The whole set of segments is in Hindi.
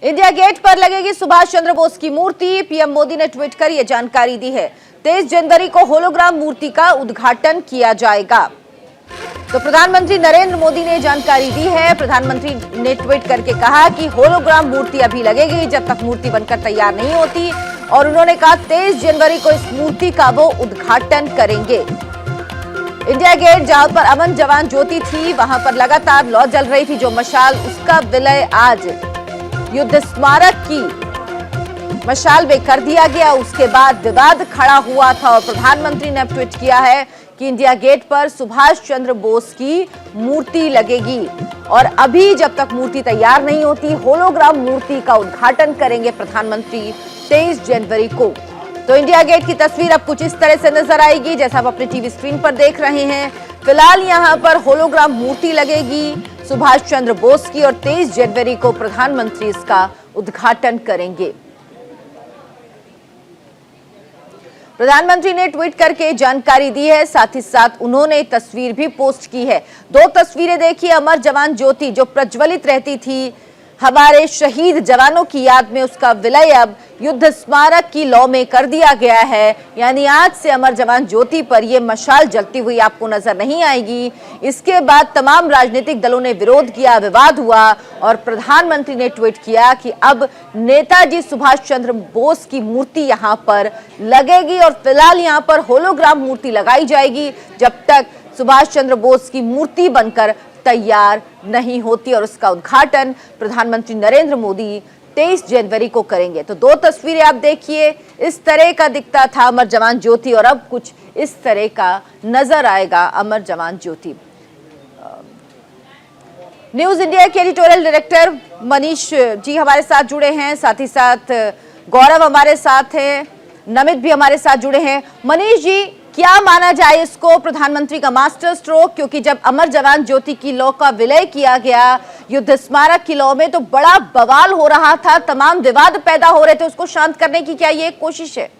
इंडिया गेट पर लगेगी सुभाष चंद्र बोस की मूर्ति। पीएम मोदी ने ट्वीट कर यह जानकारी दी है। 23 जनवरी को होलोग्राम मूर्ति का उद्घाटन किया जाएगा। तो प्रधानमंत्री नरेंद्र मोदी ने जानकारी दी है। प्रधानमंत्री ने ट्वीट करके कहा कि होलोग्राम मूर्ति अभी लगेगी जब तक मूर्ति बनकर तैयार नहीं होती, और उन्होंने कहा 23 जनवरी को इस मूर्ति का वो उद्घाटन करेंगे। इंडिया गेट जहां पर अमर जवान ज्योति थी, वहां पर लगातार लौ जल रही थी जो मशाल, उसका विलय आज युद्ध स्मारक की मशाल में कर दिया गया। उसके बाद विवाद खड़ा हुआ था और प्रधानमंत्री ने ट्वीट किया है कि इंडिया गेट पर सुभाष चंद्र बोस की मूर्ति लगेगी और अभी जब तक मूर्ति तैयार नहीं होती, होलोग्राम मूर्ति का उद्घाटन करेंगे प्रधानमंत्री 23 जनवरी को। तो इंडिया गेट की तस्वीर अब कुछ इस तरह से नजर आएगी जैसा आप अपने टीवी स्क्रीन पर देख रहे हैं। फिलहाल यहां पर होलोग्राम मूर्ति लगेगी सुभाष चंद्र बोस की और 23 जनवरी को प्रधानमंत्री इसका उद्घाटन करेंगे। प्रधानमंत्री ने ट्वीट करके जानकारी दी है, साथ ही साथ उन्होंने तस्वीर भी पोस्ट की है। 2 तस्वीरें देखिए। अमर जवान ज्योति जो प्रज्वलित रहती थी हमारे शहीद जवानों की याद में, उसका विलय अब युद्ध स्मारक की लौ में कर दिया गया है। यानी आज से अमर जवान ज्योति पर यह मशाल जलती हुई आपको नजर नहीं आएगी। इसके बाद तमाम राजनीतिक दलों ने विरोध किया, विवाद हुआ और प्रधानमंत्री ने ट्वीट किया कि अब नेताजी सुभाष चंद्र बोस की मूर्ति यहां पर लगेगी और फिलहाल यहां पर होलोग्राम मूर्ति लगाई जाएगी जब तक सुभाष चंद्र बोस की मूर्ति बनकर तैयार नहीं होती, और उसका उद्घाटन प्रधानमंत्री नरेंद्र मोदी 23 जनवरी को करेंगे। तो 2 तस्वीरें आप देखिए, इस तरह का दिखता था अमर जवान ज्योति और अब कुछ इस तरह का नजर आएगा अमर जवान ज्योति। न्यूज इंडिया के एडिटोरियल डायरेक्टर मनीष जी हमारे साथ जुड़े हैं, साथ ही साथ गौरव हमारे साथ हैं, नमित भी हमारे साथ जुड़े हैं। मनीष जी, क्या माना जाए इसको प्रधानमंत्री का मास्टर स्ट्रोक, क्योंकि जब अमर जवान ज्योति की लौ का विलय किया गया युद्ध स्मारक की लौ में तो बड़ा बवाल हो रहा था, तमाम विवाद पैदा हो रहे थे, उसको शांत करने की क्या ये कोशिश है?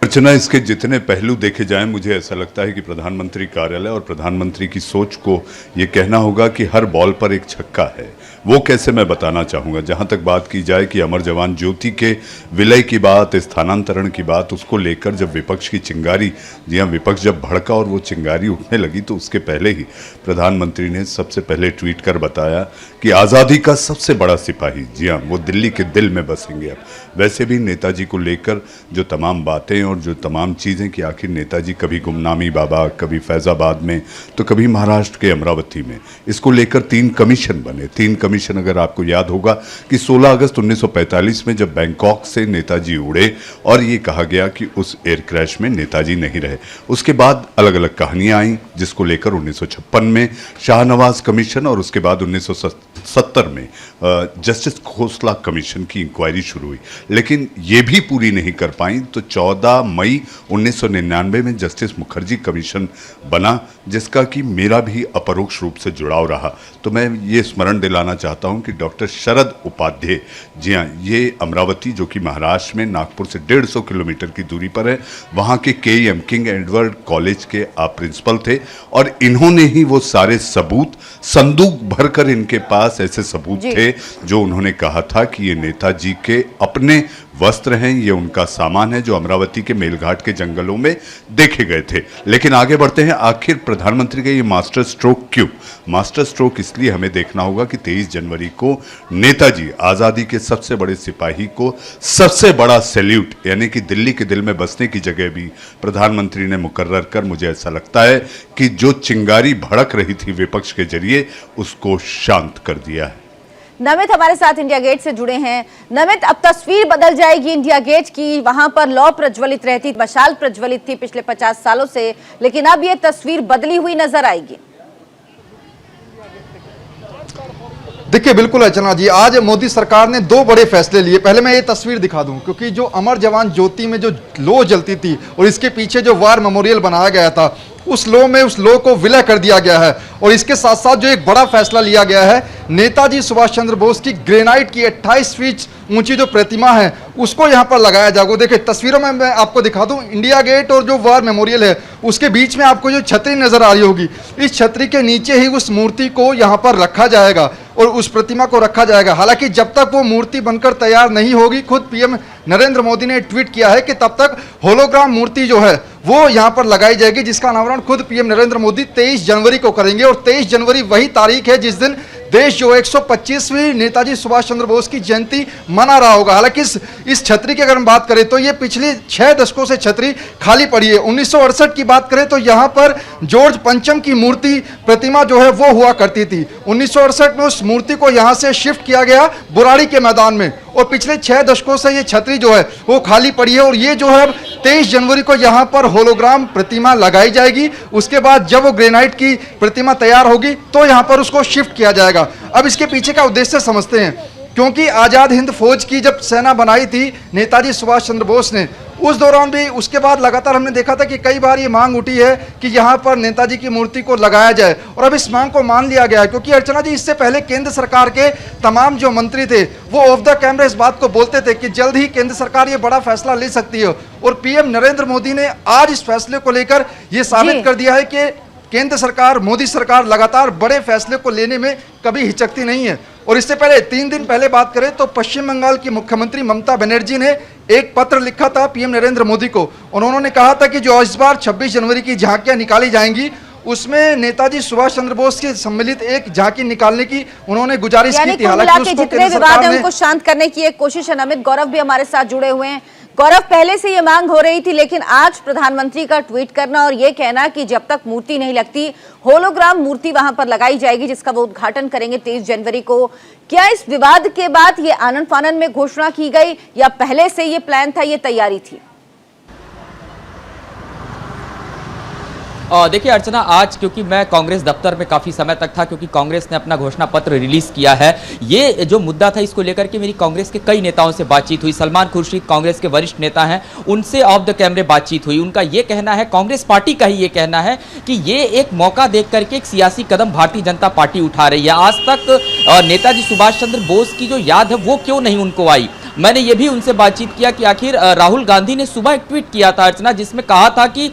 अर्चना, इसके जितने पहलू देखे जाएं, मुझे ऐसा लगता है कि प्रधानमंत्री कार्यालय और प्रधानमंत्री की सोच को ये कहना होगा कि हर बॉल पर एक छक्का है। वो कैसे मैं बताना चाहूँगा। जहाँ तक बात की जाए कि अमर जवान ज्योति के विलय की बात, स्थानांतरण की बात, उसको लेकर जब विपक्ष की चिंगारी, जी हाँ, विपक्ष जब भड़का और वो चिंगारी उठने लगी तो उसके पहले ही प्रधानमंत्री ने सबसे पहले ट्वीट कर बताया कि आज़ादी का सबसे बड़ा सिपाही, जी हाँ, वो दिल्ली के दिल में बसेंगे। अब वैसे भी नेताजी को लेकर जो तमाम बातें और जो तमाम चीज़ें कि आखिर नेताजी कभी गुमनामी बाबा, कभी फैज़ाबाद में, तो कभी महाराष्ट्र के अमरावती में, इसको लेकर 3 कमीशन बने। 3 कमीशन, अगर आपको याद होगा कि 16 अगस्त 1945 में जब बैंकॉक से नेताजी उड़े और ये कहा गया कि उस एयर क्रैश में नेताजी नहीं रहे। उसके बाद अलग अलग कहानियां आई जिसको लेकर 1956 में शाहनवाज कमीशन और उसके बाद 1970 में जस्टिस खोसला कमीशन की इंक्वायरी शुरू हुई, लेकिन ये भी पूरी नहीं कर पाई। तो 14 मई 1999 में जस्टिस मुखर्जी कमीशन बना, जिसका कि मेरा भी अपरोक्ष रूप से जुड़ाव रहा। तो मैं ये स्मरण दिलाना चाहता हूं कि डॉक्टर शरद उपाध्याय, जी हाँ, ये अमरावती जो कि महाराष्ट्र में नागपुर से 150 किलोमीटर की दूरी पर है, वहाँ के KM किंग एडवर्ड कॉलेज के आप प्रिंसिपल थे और इन्होंने ही वो सारे सबूत संदूक भरकर, इनके पास ऐसे सबूत थे जो उन्होंने कहा था कि ये नेताजी के अपने वस्त्र हैं, ये उनका सामान है जो अमरावती के मेलघाट के जंगलों में देखे गए थे। लेकिन आगे बढ़ते हैं, आखिर प्रधानमंत्री का ये मास्टर स्ट्रोक क्यों? मास्टर स्ट्रोक इसलिए हमें देखना होगा कि 23 जनवरी को नेताजी, आज़ादी के सबसे बड़े सिपाही को सबसे बड़ा सैल्यूट, यानी कि दिल्ली के दिल में बसने की जगह भी प्रधानमंत्री ने मुकर्रर कर, मुझे ऐसा लगता है कि जो चिंगारी भड़क रही थी विपक्ष के जरिए, उसको शांत कर दिया है। नमित हमारे साथ इंडिया गेट से जुड़े हैं। नमित, अब तस्वीर बदल जाएगी इंडिया गेट की, वहां पर लौ प्रज्वलित रहती, मशाल प्रज्वलित थी पिछले 50 सालों से, लेकिन अब ये तस्वीर बदली हुई नजर आएगी। देखिए, बिल्कुल अर्चना जी, आज मोदी सरकार ने 2 बड़े फैसले लिए। पहले मैं ये तस्वीर दिखा दूं, क्योंकि जो अमर जवान ज्योति में जो लौ जलती थी और इसके पीछे जो वार मेमोरियल बनाया गया था, उस लौ को विलय कर दिया गया है। और इसके साथ साथ जो एक बड़ा फैसला लिया गया है, नेताजी सुभाष चंद्र बोस की ग्रेनाइट की 28 फीट ऊंची जो प्रतिमा है उसको यहाँ पर लगाया जाएगा। देखिए तस्वीरों में मैं आपको दिखा दूं, इंडिया गेट और जो वार मेमोरियल है उसके बीच में आपको जो छतरी नजर आ रही होगी, इस छतरी के नीचे ही उस मूर्ति को यहाँ पर रखा जाएगा और उस प्रतिमा को रखा जाएगा। हालांकि जब तक वो मूर्ति बनकर तैयार नहीं होगी, खुद पीएम नरेंद्र मोदी ने ट्वीट किया है कि तब तक होलोग्राम मूर्ति जो है वो यहाँ पर लगाई जाएगी, जिसका अनावरण खुद पीएम नरेंद्र मोदी 23 जनवरी को करेंगे। और 23 जनवरी वही तारीख है जिस दिन देश जो 125वीं नेताजी सुभाष चंद्र बोस की जयंती मना रहा होगा। हालांकि इस छतरी की अगर हम बात करें तो ये पिछले 6 दशकों से छतरी खाली पड़ी है। 1968 की बात करें तो यहाँ पर जॉर्ज पंचम की मूर्ति प्रतिमा जो है वो हुआ करती थी। 1968 में उस मूर्ति को यहाँ से शिफ्ट किया गया बुराड़ी के मैदान में, और पिछले 6 दशकों से ये छतरी जो है वो खाली पड़ी है। और ये जो है 23 जनवरी को यहाँ पर होलोग्राम प्रतिमा लगाई जाएगी। उसके बाद जब वो ग्रेनाइट की प्रतिमा तैयार होगी तो यहाँ पर उसको शिफ्ट किया जाएगा। अब इसके पीछे का उद्देश्य समझते हैं, क्योंकि आजाद हिंद फौज की जब सेना बनाई थी नेताजी सुभाष चंद्र बोस ने, उस दौरान भी उसके बाद लगातार हमने देखा था कि कई बार ये मांग उठी है कि यहाँ पर नेताजी की मूर्ति को लगाया जाए, और अब इस मांग को मान लिया गया है। क्योंकि अर्चना जी, इससे पहले केंद्र सरकार के तमाम जो मंत्री थे वो ऑफ द कैमरा इस बात को बोलते थे कि जल्द ही केंद्र सरकार ये बड़ा फैसला ले सकती है, और पीएम नरेंद्र मोदी ने आज इस फैसले को लेकर ये साबित कर दिया है कि केंद्र सरकार, मोदी सरकार लगातार बड़े फैसले को लेने में कभी हिचकती नहीं है। और इससे पहले 3 दिन पहले बात करें तो पश्चिम बंगाल की मुख्यमंत्री ममता बनर्जी ने एक पत्र लिखा था पीएम नरेंद्र मोदी को, और उन्होंने कहा था कि जो इस बार 26 जनवरी की झांकियां निकाली जाएंगी उसमें नेताजी सुभाष चंद्र बोस के सम्मिलित एक झांकी निकालने की उन्होंने गुजारिश की थी। हालांकि जितने विवाद हैं उनको शांत करने की एक कोशिश है। नमित गौरव भी हमारे साथ जुड़े हुए हैं। गौरव, पहले से ये मांग हो रही थी, लेकिन आज प्रधानमंत्री का ट्वीट करना और ये कहना कि जब तक मूर्ति नहीं लगती होलोग्राम मूर्ति वहां पर लगाई जाएगी, जिसका वो उद्घाटन करेंगे 23 जनवरी को। क्या इस विवाद के बाद ये आनन फानन में घोषणा की गई या पहले से ये प्लान था, ये तैयारी थी? देखिए अर्चना, आज क्योंकि मैं कांग्रेस दफ्तर में काफ़ी समय तक था, क्योंकि कांग्रेस ने अपना घोषणा पत्र रिलीज किया है, ये जो मुद्दा था इसको लेकर के मेरी कांग्रेस के कई नेताओं से बातचीत हुई। सलमान खुर्शीद कांग्रेस के वरिष्ठ नेता हैं, उनसे ऑफ द कैमरे बातचीत हुई। उनका ये कहना है, कांग्रेस पार्टी का ही ये कहना है कि ये एक मौका देख करके एक सियासी कदम भारतीय जनता पार्टी उठा रही है। आज तक नेताजी सुभाष चंद्र बोस की जो याद है वो क्यों नहीं उनको आई। मैंने ये भी उनसे बातचीत किया कि आखिर राहुल गांधी ने सुबह एक ट्वीट किया था अर्चना, जिसमें कहा था कि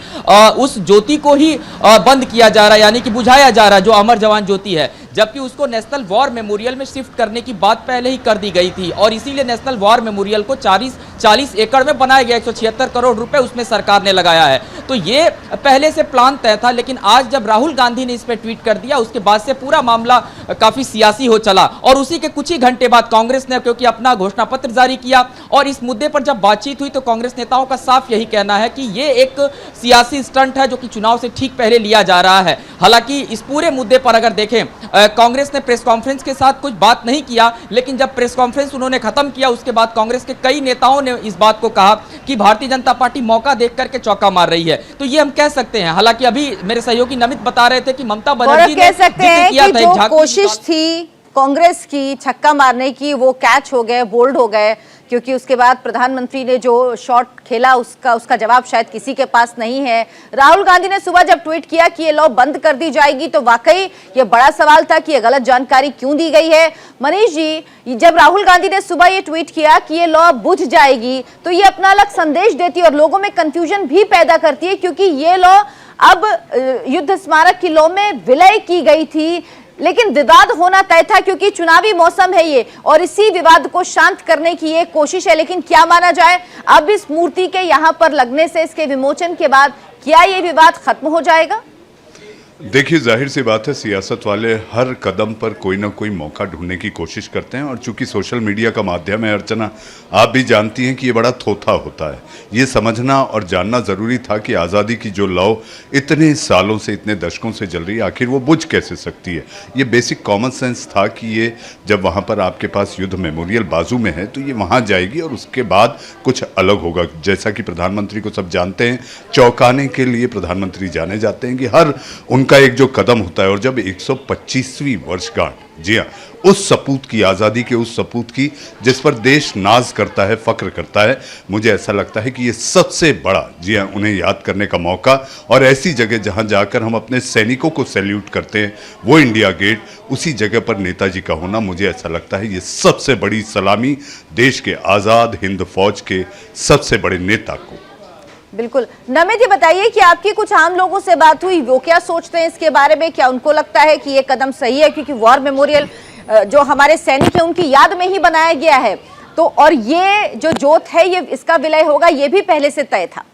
उस ज्योति को ही बंद किया जा रहा है, यानी कि बुझाया जा रहा है, जो अमर जवान ज्योति है, जबकि उसको नेशनल वॉर मेमोरियल में शिफ्ट करने की बात पहले ही कर दी गई थी। और इसीलिए नेशनल वॉर मेमोरियल को 40 एकड़ में बनाया गया, 176 करोड़ रुपए उसमें सरकार ने लगाया है। तो ये पहले से प्लान तय था, लेकिन आज जब राहुल गांधी ने इस पर ट्वीट कर दिया, उसके बाद से पूरा मामला काफी सियासी हो चला। और उसी के कुछ ही घंटे बाद कांग्रेस ने क्योंकि अपना घोषणा पत्र जारी किया, और इस मुद्दे पर जब बातचीत हुई तो कांग्रेस नेताओं का साफ यही कहना है कि ये एक सियासी स्टंट है जो कि चुनाव से ठीक पहले लिया जा रहा है। हालांकि इस पूरे मुद्दे पर अगर देखें, कांग्रेस ने प्रेस कॉन्फ्रेंस के साथ कुछ बात नहीं किया, लेकिन जब प्रेस कॉन्फ्रेंस उन्होंने खत्म किया उसके बाद कांग्रेस के कई नेताओं ने इस बात को कहा कि भारतीय जनता पार्टी मौका देख करके चौका मार रही है। तो ये हम कह सकते हैं। हालांकि अभी मेरे सहयोगी नमित बता रहे थे कि ममता बनर्जी ने कह सकते हैं कि जो कोशिश थी कांग्रेस की छक्का मारने की, वो कैच हो गए, बोल्ड हो गए, क्योंकि उसके बाद प्रधानमंत्री ने जो शॉट खेला उसका जवाब शायद किसी के पास नहीं है। राहुल गांधी ने सुबह जब ट्वीट किया कि ये लॉ बंद कर दी जाएगी, तो वाकई ये बड़ा सवाल था कि ये गलत जानकारी क्यों दी गई है। मनीष जी, जब राहुल गांधी ने सुबह ये ट्वीट किया कि ये लॉ बुझ जाएगी, तो ये अपना अलग संदेश देती है और लोगों में कंफ्यूजन भी पैदा करती है, क्योंकि ये लॉ अब युद्ध स्मारक की लॉ में विलय की गई थी, लेकिन विवाद होना तय था क्योंकि चुनावी मौसम है ये, और इसी विवाद को शांत करने की ये कोशिश है। लेकिन क्या माना जाए, अब इस मूर्ति के यहाँ पर लगने से, इसके विमोचन के बाद क्या ये विवाद खत्म हो जाएगा? देखिए, जाहिर सी बात है, सियासत वाले हर कदम पर कोई ना कोई मौका ढूंढने की कोशिश करते हैं, और चूंकि सोशल मीडिया का माध्यम है अर्चना, आप भी जानती हैं कि ये बड़ा थोथा होता है। ये समझना और जानना ज़रूरी था कि आज़ादी की जो लौ इतने सालों से, इतने दशकों से जल रही है, आखिर वो बुझ कैसे सकती है। ये बेसिक कॉमन सेंस था कि ये जब वहाँ पर आपके पास युद्ध मेमोरियल बाजू में है तो ये वहाँ जाएगी और उसके बाद कुछ अलग होगा। जैसा कि प्रधानमंत्री को सब जानते हैं, चौंकाने के लिए प्रधानमंत्री जाने जाते हैं कि हर उनका एक जो कदम होता है, और जब 125वीं वर्षगांठ, जी हाँ, उस सपूत की, आज़ादी के उस सपूत की जिस पर देश नाज करता है, फख्र करता है, मुझे ऐसा लगता है कि ये सबसे बड़ा, जी हाँ, उन्हें याद करने का मौका, और ऐसी जगह जहाँ जाकर हम अपने सैनिकों को सैल्यूट करते हैं, वो इंडिया गेट, उसी जगह पर नेताजी का होना, मुझे ऐसा लगता है ये सबसे बड़ी सलामी देश के आज़ाद हिंद फौज के सबसे बड़े नेता को। बिल्कुल। नमित, ये बताइए कि आपकी कुछ आम लोगों से बात हुई, वो क्या सोचते हैं इसके बारे में? क्या उनको लगता है कि ये कदम सही है? क्योंकि वॉर मेमोरियल जो हमारे सैनिक है उनकी याद में ही बनाया गया है। तो और ये जो जोत है ये इसका विलय होगा, ये भी पहले से तय था।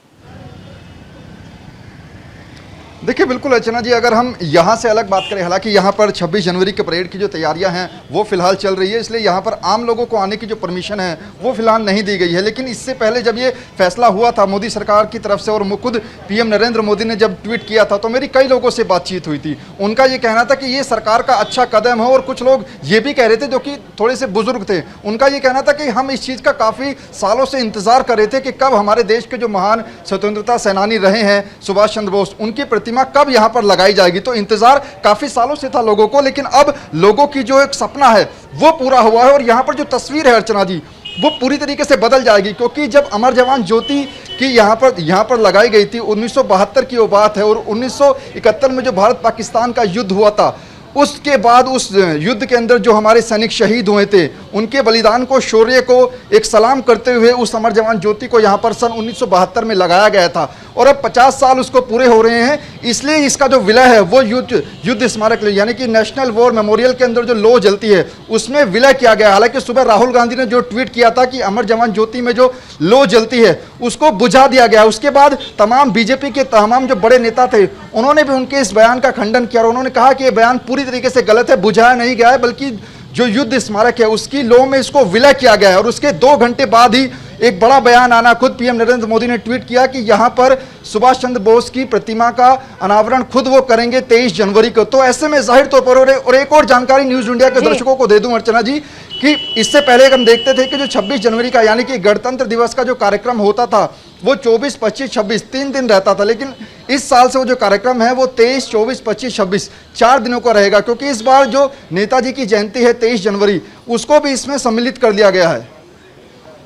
देखिए बिल्कुल अर्चना जी, अगर हम यहाँ से अलग बात करें, हालांकि यहाँ पर 26 जनवरी के परेड की जो तैयारियां हैं वो फिलहाल चल रही है, इसलिए यहाँ पर आम लोगों को आने की जो परमिशन है वो फिलहाल नहीं दी गई है। लेकिन इससे पहले जब ये फैसला हुआ था मोदी सरकार की तरफ से और खुद पीएम नरेंद्र मोदी ने जब ट्वीट किया था, तो मेरी कई लोगों से बातचीत हुई थी। उनका ये कहना था कि ये सरकार का अच्छा कदम है, और कुछ लोग ये भी कह रहे थे जो कि थोड़े से बुजुर्ग थे, उनका ये कहना था कि हम इस चीज़ का काफ़ी सालों से इंतजार कर रहे थे कि कब हमारे देश के जो महान स्वतंत्रता सेनानी रहे हैं सुभाष चंद्र बोस, उनकी प्रतिमा कब यहां पर लगाई जाएगी। तो इंतजार काफी सालों से था लोगों को, लेकिन अब लोगों की जो एक सपना है वो पूरा हुआ है। और यहां पर जो तस्वीर है अर्चना जी वो पूरी तरीके से बदल जाएगी, क्योंकि जब अमर जवान ज्योति की यहां पर लगाई गई थी 1972 की वो बात है, और 1971 में जो भारत पाकिस्तान का युद्ध हुआ था, उसके बाद उस युद्ध के अंदर जो हमारे सैनिक शहीद हुए थे उनके बलिदान को, शौर्य को एक सलाम करते हुए उस अमर जवान ज्योति को यहाँ पर सन 1972 में लगाया गया था। और अब 50 साल उसको पूरे हो रहे हैं, इसलिए इसका जो विलय है वो युद्ध स्मारक यानी कि नेशनल वॉर मेमोरियल के अंदर जो लौ जलती है उसमें विलय किया गया। हालांकि सुबह राहुल गांधी ने जो ट्वीट किया था कि अमर जवान ज्योति में जो लौ जलती है उसको बुझा दिया गया। उसके बाद तमाम बीजेपी के तमाम जो बड़े नेता थे उन्होंने भी उनके इस बयान का खंडन किया, और उन्होंने कहा कि यह बयान पूरी तरीके से गलत है, बुझाया नहीं गया है, बल्कि जो युद्ध स्मारक है उसकी लौ में इसको विलय किया गया है। और उसके 2 घंटे बाद ही एक बड़ा बयान आना, खुद पीएम नरेंद्र मोदी ने ट्वीट किया कि यहां पर सुभाष चंद्र बोस की प्रतिमा का अनावरण खुद वो करेंगे 23 जनवरी को। तो ऐसे में जाहिर तौर पर, और एक और जानकारी न्यूज इंडिया के दर्शकों को दे दूं अर्चना जी, कि इससे पहले हम देखते थे कि जो 26 जनवरी का यानी कि गणतंत्र दिवस का जो कार्यक्रम होता था वो 24, 25, 26 3 दिन रहता था, लेकिन इस साल से वो जो कार्यक्रम है वो 23, 24, 25, 26 4 दिनों का रहेगा, क्योंकि इस बार जो नेताजी की जयंती है 23 जनवरी उसको भी इसमें सम्मिलित कर लिया गया है।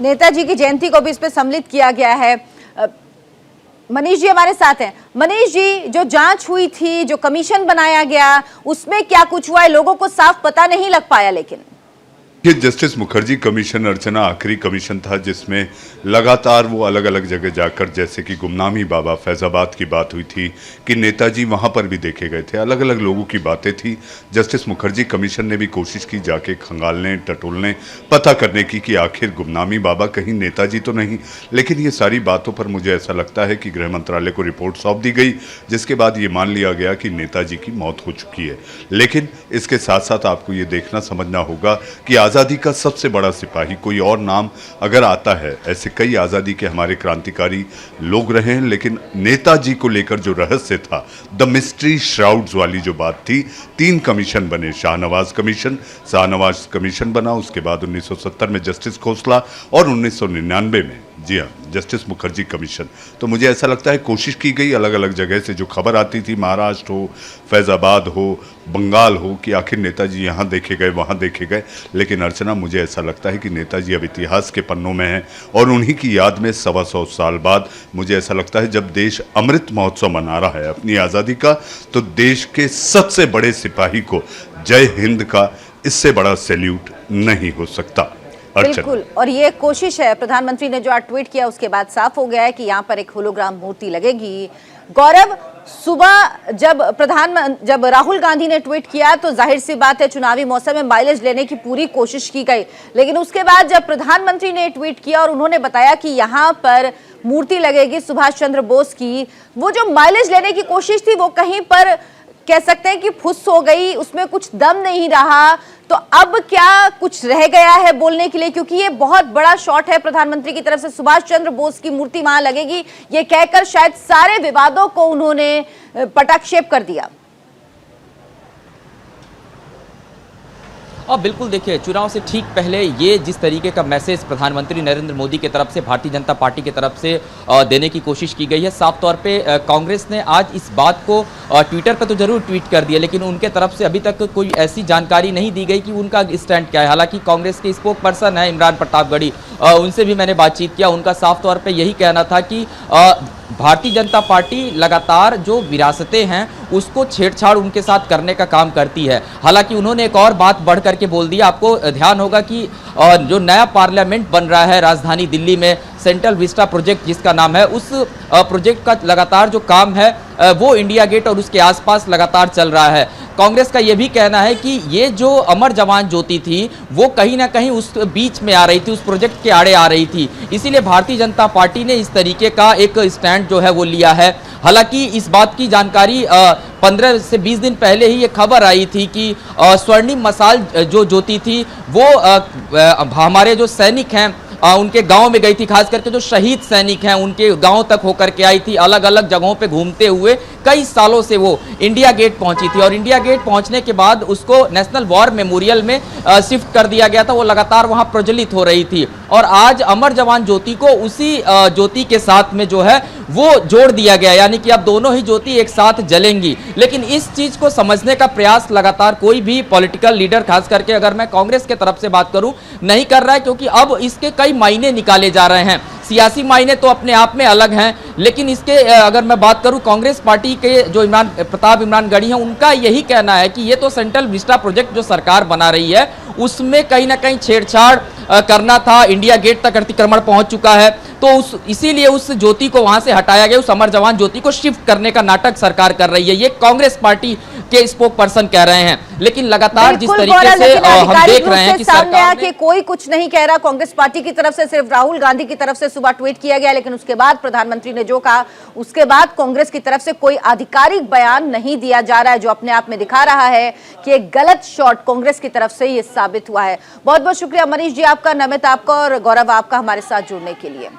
नेताजी की जयंती को भी इसमें सम्मिलित किया गया है। मनीष जी हमारे साथ हैं। मनीष जी, जो जांच हुई थी, जो कमीशन बनाया गया, उसमें क्या कुछ हुआ है? लोगों को साफ पता नहीं लग पाया। लेकिन ये जस्टिस मुखर्जी कमीशन अर्चना आखिरी कमीशन था जिसमें लगातार वो अलग अलग जगह जाकर, जैसे कि गुमनामी बाबा फैजाबाद की बात हुई थी कि नेताजी वहाँ पर भी देखे गए थे, अलग अलग लोगों की बातें थी। जस्टिस मुखर्जी कमीशन ने भी कोशिश की जाके खंगालने, टटोलने, पता करने की कि आखिर गुमनामी बाबा कहीं नेताजी तो नहीं। लेकिन ये सारी बातों पर मुझे ऐसा लगता है कि गृह मंत्रालय को रिपोर्ट सौंप दी गई, जिसके बाद ये मान लिया गया कि नेताजी की मौत हो चुकी है। लेकिन इसके साथ साथ आपको ये देखना समझना होगा कि आज़ादी का सबसे बड़ा सिपाही कोई और नाम अगर आता है, ऐसे कई आज़ादी के हमारे क्रांतिकारी लोग रहे हैं, लेकिन नेताजी को लेकर जो रहस्य था, द मिस्ट्री श्राउड्स वाली जो बात थी, 3 कमीशन बने। शाहनवाज कमीशन बना, उसके बाद 1970 में जस्टिस खोसला और 1999 में जी हाँ जस्टिस मुखर्जी कमीशन। तो मुझे ऐसा लगता है कोशिश की गई अलग अलग जगह से, जो खबर आती थी महाराष्ट्र हो, फैजाबाद हो, बंगाल हो, कि आखिर नेताजी यहाँ देखे गए, वहाँ देखे गए। लेकिन अर्चना, मुझे ऐसा लगता है कि नेताजी अब इतिहास के पन्नों में हैं, और उन्हीं की याद में 125 साल बाद मुझे ऐसा लगता है जब देश अमृत महोत्सव मना रहा है अपनी आज़ादी का, तो देश के सबसे बड़े सिपाही को जय हिंद का इससे बड़ा सैल्यूट नहीं हो सकता। बिल्कुल, और ये कोशिश है, प्रधानमंत्री ने जो आज ट्वीट किया उसके बाद साफ हो गया है कि यहाँ पर एक होलोग्राम मूर्ति लगेगी। गौरव, सुबह जब राहुल गांधी ने ट्वीट किया तो जाहिर सी बात है चुनावी मौसम में माइलेज लेने की पूरी कोशिश की गई, लेकिन उसके बाद जब प्रधानमंत्री ने ट्वीट किया और उन्होंने बताया कि यहाँ पर मूर्ति लगेगी सुभाष चंद्र बोस की, वो जो माइलेज लेने की कोशिश थी वो कहीं पर कह सकते हैं कि फुस हो गई, उसमें कुछ दम नहीं रहा। तो अब क्या कुछ रह गया है बोलने के लिए? क्योंकि ये बहुत बड़ा शॉट है प्रधानमंत्री की तरफ से, सुभाष चंद्र बोस की मूर्ति वहां लगेगी, ये कहकर शायद सारे विवादों को उन्होंने पटाक्षेप कर दिया। और बिल्कुल देखिए, चुनाव से ठीक पहले ये जिस तरीके का मैसेज प्रधानमंत्री नरेंद्र मोदी की तरफ से भारतीय जनता पार्टी की तरफ से देने की कोशिश की गई है, साफ तौर पे कांग्रेस ने आज इस बात को ट्विटर पर तो जरूर ट्वीट कर दिया, लेकिन उनके तरफ से अभी तक कोई ऐसी जानकारी नहीं दी गई कि उनका स्टैंड क्या है। हालांकि कांग्रेस के स्पोक पर्सन है इमरान प्रतापगढ़ी, उनसे भी मैंने बातचीत किया, उनका साफ तौर पर यही कहना था कि भारतीय जनता पार्टी लगातार जो विरासतें हैं उसको छेड़छाड़ उनके साथ करने का काम करती है। हालांकि उन्होंने एक और बात बढ़ करके बोल दिया, आपको ध्यान होगा कि जो नया पार्लियामेंट बन रहा है राजधानी दिल्ली में, सेंट्रल विस्टा प्रोजेक्ट जिसका नाम है, उस प्रोजेक्ट का लगातार जो काम है वो इंडिया गेट और उसके आसपास लगातार चल रहा है। कांग्रेस का यह भी कहना है कि ये जो अमर जवान ज्योति थी वो कहीं ना कहीं उस बीच में आ रही थी, उस प्रोजेक्ट के आड़े आ रही थी, इसीलिए भारतीय जनता पार्टी ने इस तरीके का एक स्टैंड जो है वो लिया है। हालांकि इस बात की जानकारी 15 से 20 दिन पहले ही ये खबर आई थी कि स्वर्णिम मशाल जो ज्योति थी वो हमारे जो सैनिक हैं उनके गांव में गई थी, खास करके जो शहीद सैनिक हैं उनके गांव तक होकर के आई थी। अलग अलग जगहों पे घूमते हुए कई सालों से वो इंडिया गेट पहुंची थी और इंडिया गेट पहुंचने के बाद उसको नेशनल वॉर मेमोरियल में शिफ्ट कर दिया गया था। वो लगातार वहां प्रज्वलित हो रही थी और आज अमर जवान ज्योति को उसी ज्योति के साथ में जो है वो जोड़ दिया गया, यानी कि अब दोनों ही ज्योति एक साथ जलेंगी। लेकिन इस चीज को समझने का प्रयास लगातार कोई भी पॉलिटिकल लीडर, खास करके अगर मैं कांग्रेस के तरफ से बात करूं, नहीं कर रहा है, क्योंकि अब इसके कई मायने निकाले जा रहे हैं। सियासी मायने तो अपने आप में अलग हैं, लेकिन इसके अगर मैं बात करूं कांग्रेस पार्टी के जो इमरानगढ़ी हैं, उनका यही कहना है कि ये तो सेंट्रल विस्टा प्रोजेक्ट जो सरकार बना रही है उसमें कहीं ना कहीं छेड़छाड़ करना था। इंडिया गेट तक अतिक्रमण पहुंच चुका है, तो इसीलिए उस ज्योति को वहां से हटाया गया, उस अमर जवान ज्योति को शिफ्ट करने का नाटक सरकार कर रही है, ये कांग्रेस पार्टी के स्पोक पर्सन कह रहे हैं। लेकिन लगातार जिस तरीके से हम देख रहे हैं कि सामने आके कोई कुछ नहीं कह रहा, कांग्रेस पार्टी की तरफ से सिर्फ राहुल गांधी की तरफ से सुबह ट्वीट किया गया, लेकिन उसके बाद प्रधानमंत्री ने जो कहा उसके बाद कांग्रेस की तरफ से कोई आधिकारिक बयान नहीं दिया जा रहा है, जो अपने आप में दिखा रहा है कि एक गलत शॉट कांग्रेस की तरफ से ये साबित हुआ है। बहुत बहुत शुक्रिया मनीष जी आपका, नमित आपका और गौरव आपका हमारे साथ जुड़ने के लिए।